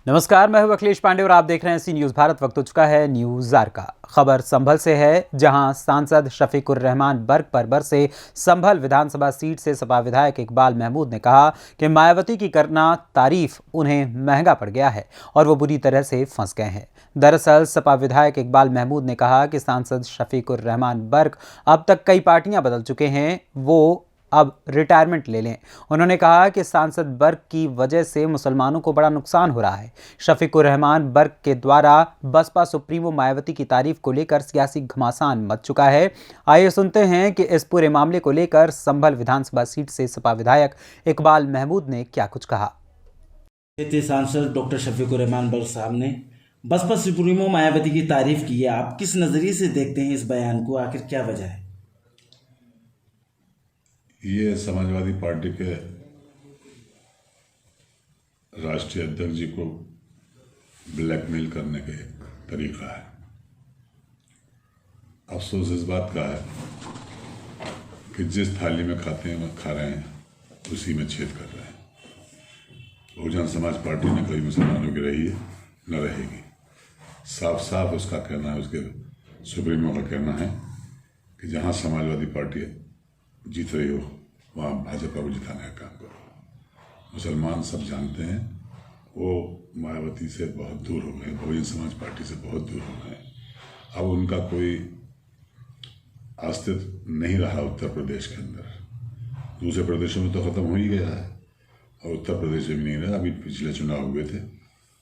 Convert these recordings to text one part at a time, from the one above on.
नमस्कार, मैं हूं अखिलेश पांडे और आप देख रहे हैं सी न्यूज़ भारत। वक्त हो चुका है न्यूज़ आर का। खबर संभल से है, जहां सांसद शफीकुर रहमान बर्क पर बरसे। संभल विधानसभा सीट से सपा विधायक इकबाल महमूद ने कहा कि मायावती की करना तारीफ उन्हें महंगा पड़ गया है और वो बुरी तरह से फंस गए हैं। दरअसल सपा विधायक इकबाल महमूद ने कहा कि सांसद शफीकुर रहमान बर्क अब तक कई पार्टियां बदल चुके हैं, वो अब रिटायरमेंट ले लें। उन्होंने कहा कि सांसद बर्क की वजह से मुसलमानों को बड़ा नुकसान हो रहा है। शफीकुर रहमान बर्क के द्वारा बसपा सुप्रीमो मायावती की तारीफ को लेकर सियासी घमासान मच चुका है। आइए सुनते हैं कि इस पूरे मामले को लेकर संभल विधानसभा सीट से सपा विधायक इकबाल महमूद ने क्या कुछ कहा। सांसद डॉक्टर शफीकुर रहमान बर्क साहब ने बसपा सुप्रीमो मायावती की तारीफ की है। आप किस नज़रिए से देखते हैं इस बयान को, आखिर क्या वजह है? ये समाजवादी पार्टी के राष्ट्रीय अध्यक्ष जी को ब्लैकमेल करने का एक तरीका है। अफसोस इस बात का है कि जिस थाली में खाते हैं खा रहे हैं, उसी में छेद कर रहे हैं। बहुजन समाज पार्टी ने कभी मुसलमानों की रही है, न रहेगी। साफ साफ उसका कहना है, उसके सुप्रीमो का कहना है कि जहां समाजवादी पार्टी जीत रही हो, वहाँ भाजपा को जिताने का काम करो। मुसलमान सब जानते हैं वो मायावती से बहुत दूर हो गए, बहुजन समाज पार्टी से बहुत दूर हो गए। अब उनका कोई अस्तित्व नहीं रहा उत्तर प्रदेश के अंदर। दूसरे प्रदेशों में तो ख़त्म हो ही गया है और उत्तर प्रदेश में भी नहीं रहा। अभी पिछले चुनाव हुए थे,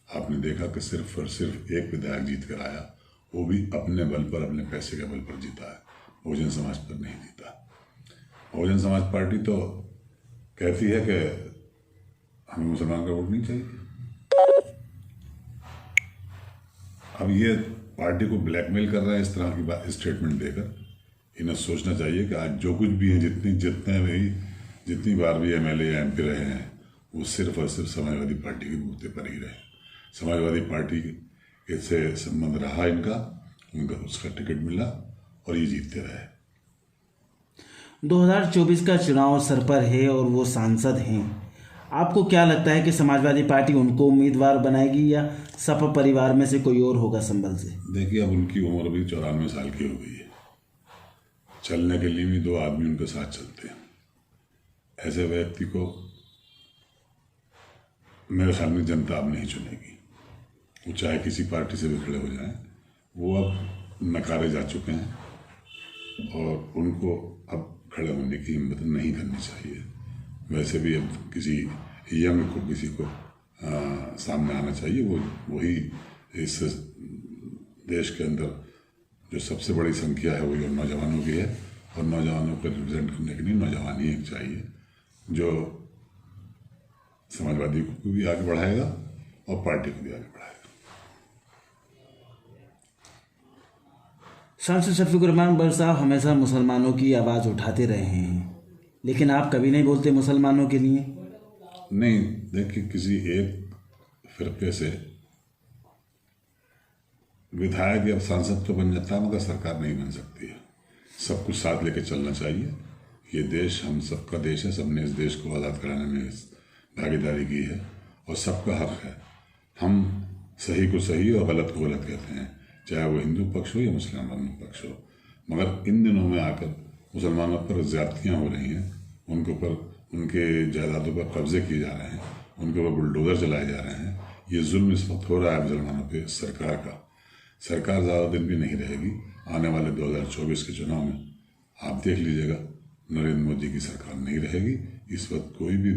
आपने देखा कि सिर्फ और सिर्फ एक विधायक जीत कर आया, वो भी अपने बल पर, अपने पैसे के बल पर जीता है, बहुजन समाज पर नहीं जीता। बहुजन समाज पार्टी तो कहती है कि हमें मुसलमान का वोट नहीं चाहिए। अब ये पार्टी को ब्लैकमेल कर रहा है इस तरह की बात, स्टेटमेंट देकर। इन्हें सोचना चाहिए कि आज जो कुछ भी है, जितनी बार भी एमएलए या एमपी रहे हैं, वो सिर्फ और सिर्फ समाजवादी पार्टी के बूते पर ही रहे। समाजवादी पार्टी से संबंध रहा इनका, उनका उसका टिकट मिला और ये जीतते रहे। 2024 का चुनाव सर पर है और वो सांसद हैं। आपको क्या लगता है कि समाजवादी पार्टी उनको उम्मीदवार बनाएगी या सपा परिवार में से कोई और होगा संभल से? देखिए, अब उनकी उम्र भी 94 साल की हो गई है। चलने के लिए भी दो आदमी उनके साथ चलते हैं। ऐसे व्यक्ति को मेरे ख्याल में जनता अब नहीं चुनेगी। वो चाहे किसी पार्टी से भी खड़े हो जाएं, वो अब नकारे जा चुके हैं और उनको अब खड़े होने की हिम्मत नहीं करनी चाहिए। वैसे भी अब किसी यंग को, किसी को सामने आना चाहिए। वही इस देश के अंदर जो सबसे बड़ी संख्या है, वही नौजवानों की है और नौजवानों को रिप्रेजेंट करने के लिए नौजवान ही एक चाहिए, जो समाजवादी को भी आगे बढ़ाएगा और पार्टी को भी आगे बढ़ाएगा। सांसद शफीकुर रहमान बर्क साहब हमेशा मुसलमानों की आवाज़ उठाते रहे हैं, लेकिन आप कभी नहीं बोलते मुसलमानों के लिए। नहीं, देखिए, किसी एक फिरके से विधायक या सांसद तो बन जाता है, मगर सरकार नहीं बन सकती है। सब कुछ साथ लेके चलना चाहिए। ये देश हम सबका देश है, सबने इस देश को आज़ाद कराने में भागीदारी की है और सबका हक है। हम सही को सही और गलत को गलत कहते हैं, चाहे वो हिंदू पक्ष हो या मुसलमानों पक्ष हो। मगर इन दिनों में आकर मुसलमानों पर ज़्यादतियाँ हो रही हैं, उनके ऊपर, उनके जायदादों पर कब्जे किए जा रहे हैं, उनके ऊपर बुलडोज़र चलाए जा रहे हैं। ये जुल्म इस वक्त हो रहा है मुसलमानों पे सरकार का। सरकार ज़्यादा दिन भी नहीं रहेगी। आने वाले 2024 के चुनाव में आप देख लीजिएगा, नरेंद्र मोदी की सरकार नहीं रहेगी। इस वक्त कोई भी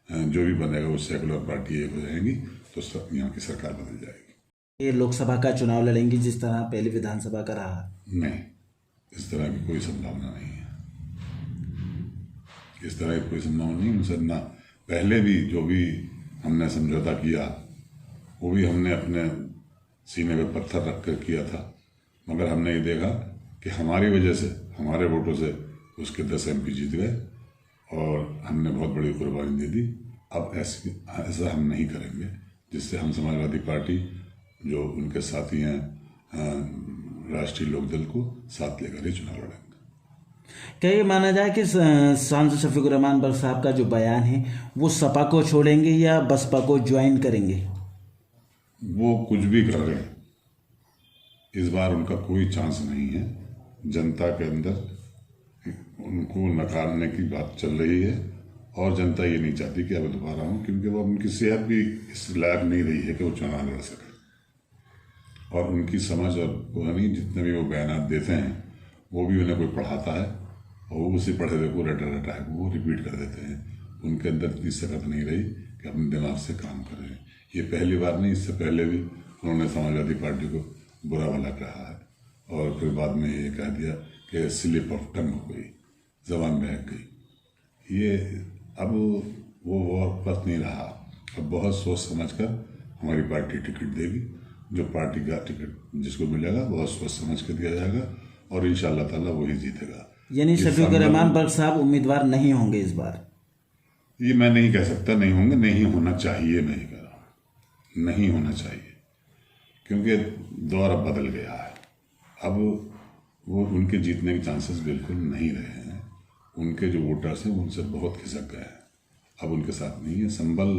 जो भी बनेगा वो सेकुलर पार्टी एक हो जाएगी, तो यहाँ की सरकार बदल जाएगी। ये लोकसभा का चुनाव लड़ेंगी जिस तरह पहले विधानसभा का रहा? नहीं, इस तरह की कोई संभावना नहीं है। इस तरह की कोई संभावना नहीं। उनसे ना पहले भी जो भी हमने समझौता किया, वो भी हमने अपने सीने पे पत्थर रख कर किया था, मगर हमने ये देखा कि हमारी वजह से, हमारे वोटों से उसके 10 MP जीत गए और हमने बहुत बड़ी कुर्बानी दे दी। अब ऐसा हम नहीं करेंगे, जिससे हम समाजवादी पार्टी जो उनके साथी हैं राष्ट्रीय लोकदल को साथ लेकर ही चुनाव लड़ेंगे। क्या ये माना जाए कि सांसद शफीकुर रहमान बर्क साहब का जो बयान है वो सपा को छोड़ेंगे या बसपा को ज्वाइन करेंगे? वो कुछ भी कर रहे हैं, इस बार उनका कोई चांस नहीं है। जनता के अंदर उनको नकारने की बात चल रही है और जनता ये नहीं चाहती कि अब दोबारा हों, क्योंकि वो उनकी सेहत भी इस लायक नहीं रही है कि वो चुनाव लड़ सके। और उनकी समझ और पुरानी जितने भी वो बयान देते हैं वो भी उन्हें कोई पढ़ाता है और वो उसी पढ़े हुए को रटा रटा है वो रिपीट कर देते हैं। उनके अंदर इतनी सकत नहीं रही कि अपने दिमाग से काम करें। ये पहली बार नहीं, इससे पहले भी उन्होंने समाजवादी पार्टी को बुरा भला कहा है और फिर बाद में ये कह दिया कि स्लिप ऑफ टंग हो गई, जबान बहक गई। ये अब वो वक्त नहीं रहा। अब बहुत सोच समझ कर हमारी पार्टी टिकट देगी। जो पार्टी का टिकट जिसको मिलेगा बहुत सोच समझ कर दिया जाएगा और इंशाअल्लाह ताला वही जीतेगा। यानी शफीकुर रहमान बर्क साहब उम्मीदवार नहीं होंगे इस बार? ये मैं नहीं कह सकता नहीं होंगे, नहीं होना चाहिए। मैं ही कह रहा हूँ नहीं होना चाहिए, क्योंकि दौर अब बदल गया है। अब वो उनके जीतने के चांसेस बिल्कुल नहीं रहे हैं। उनके जो वोटर्स हैं उनसे बहुत खिसक गए हैं, अब उनके साथ नहीं है। संभल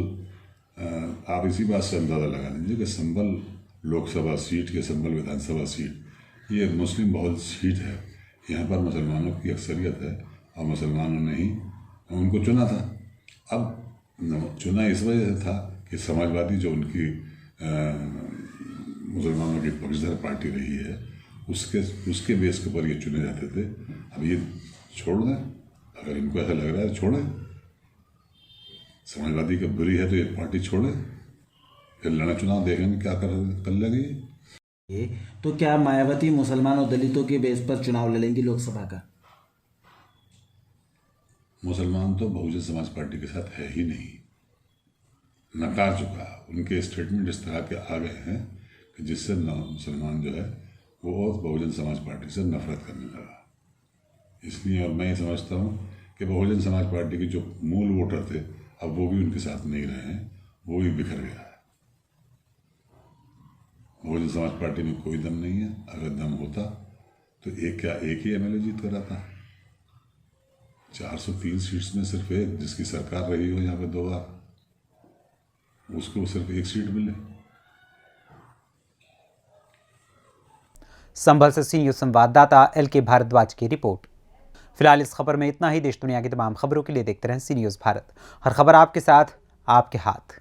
आप इसी बात से अंदाज़ा लगा लीजिए कि संभल लोकसभा सीट या संभल विधानसभा सीट ये मुस्लिम बहुल सीट है। यहाँ पर मुसलमानों की अक्सरियत है और मुसलमानों ने ही उनको चुना था। अब चुना इस वजह से था कि समाजवादी जो उनकी मुसलमानों की पक्षधर पार्टी रही है उसके बेस के ऊपर ये चुने जाते थे। अब ये छोड़ दें, अगर इनको ऐसा लग रहा है छोड़ें, समाजवादी की बुरी है तो ये पार्टी छोड़े, फिर लड़ा चुनाव देखेंगे क्या कर लगेगी। तो क्या मायावती मुसलमान और दलितों के बेस पर चुनाव लड़ेंगी लोकसभा का? मुसलमान तो बहुजन समाज पार्टी के साथ है ही नहीं, नकार चुका। उनके स्टेटमेंट इस तरह के आ गए हैं कि जिससे मुसलमान जो है वो बहुजन समाज पार्टी से नफरत करने लगा। इसलिए और मैं ये समझता हूँ कि बहुजन समाज पार्टी के जो मूल वोटर थे अब वो भी उनके साथ नहीं रहे हैं, वो भी बिखर गया है। बहुजन समाज पार्टी में कोई दम नहीं है। अगर दम होता तो एक ही एमएलए जीत कर आता। 403 सीट्स में सिर्फ एक जिसकी सरकार रही हो यहाँ पे 2 बार, उसको सिर्फ 1 सीट मिले। संभल से सी न्यूज़ संवाददाता LK भारद्वाज की रिपोर्ट। फिलहाल इस खबर में इतना ही। देश दुनिया की तमाम खबरों के लिए देखते रहें सी न्यूज़ भारत। हर खबर आपके साथ, आपके हाथ।